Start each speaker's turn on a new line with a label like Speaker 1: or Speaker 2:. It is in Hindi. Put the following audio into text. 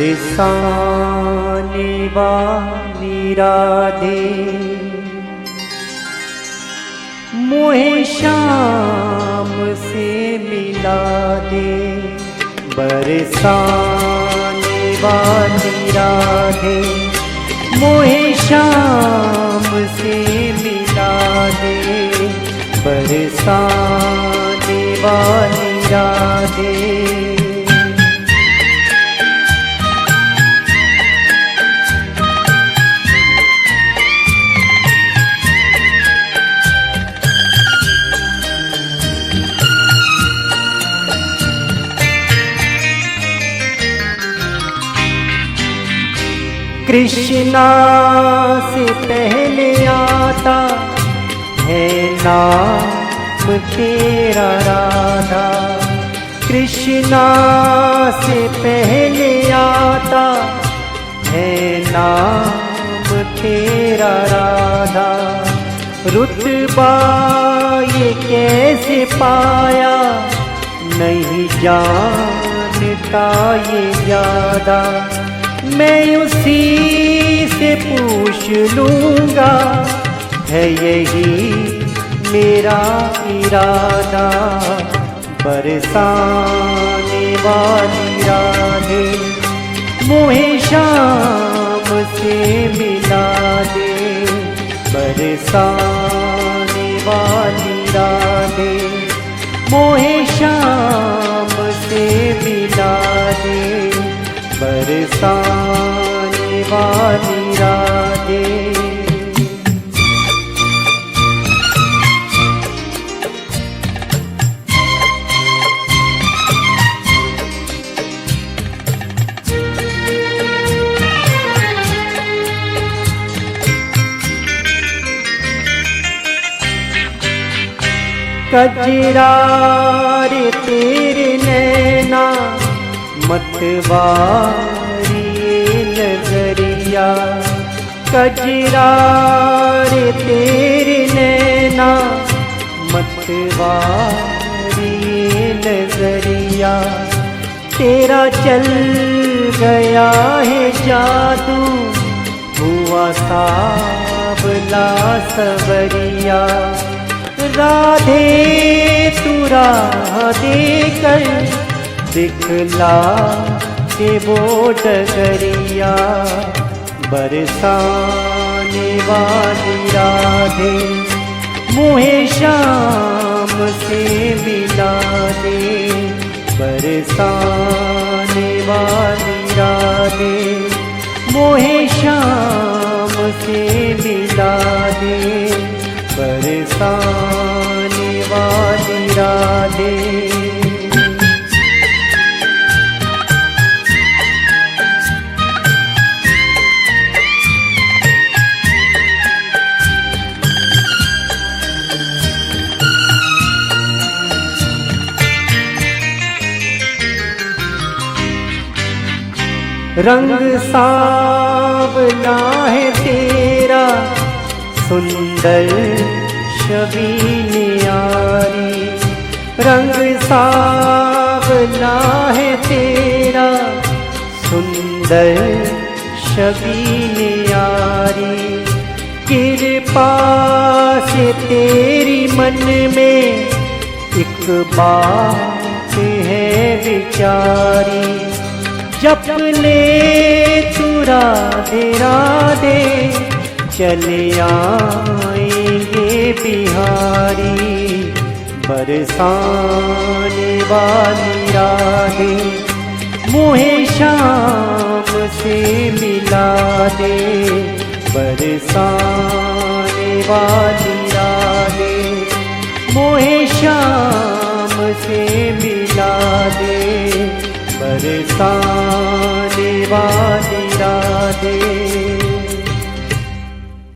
Speaker 1: बरसाने वाली राधे मोहे शाम से मिला दे। बरसाने वाली राधे मोहे शाम से मिला दे। बरसाने वाली राधे कृष्णा से पहले आता है नाम तेरा राधा। कृष्णा से पहले आता है नाम तेरा राधा। रुतबा ये कैसे पाया नहीं जानता ये ज्यादा। मैं उसी से पूछ लूँगा है यही मेरा इरादा। बरसाने वाली राधे मोहे शाम से मिला दे। बरसाने वाली राधे मोहे शाम से मिला दे। बरसाने वाली राधे कजरा रे तेरे नैना मतवारी नजरिया। कजरा रे तेरे नैना मतवारी नजरिया। तेरा चल गया है जादू हुआ सावला सवरिया। राधे तू राह देकर दिखला के वो डगरिया। बरसाने वाली राधे मोहे शाम से मिला दे। बरसाने वाली राधे मोहे शाम से मिला दे। बरसाने वाली राधे रंग सांवला है तेरा सुंदर छवि न्यारी। रंग सांवला है तेरा सुंदर छवि न्यारी। कृपा से तेरी मन में एक बात है विचारी। जप ले तू राधे राधे चले आएंगे बिहारी। बरसाने वाली राधे मोहे शाम से मिला दे। बरसाने वाली राधे मोहे शाम से मिला दे। बरसाने वाली राधे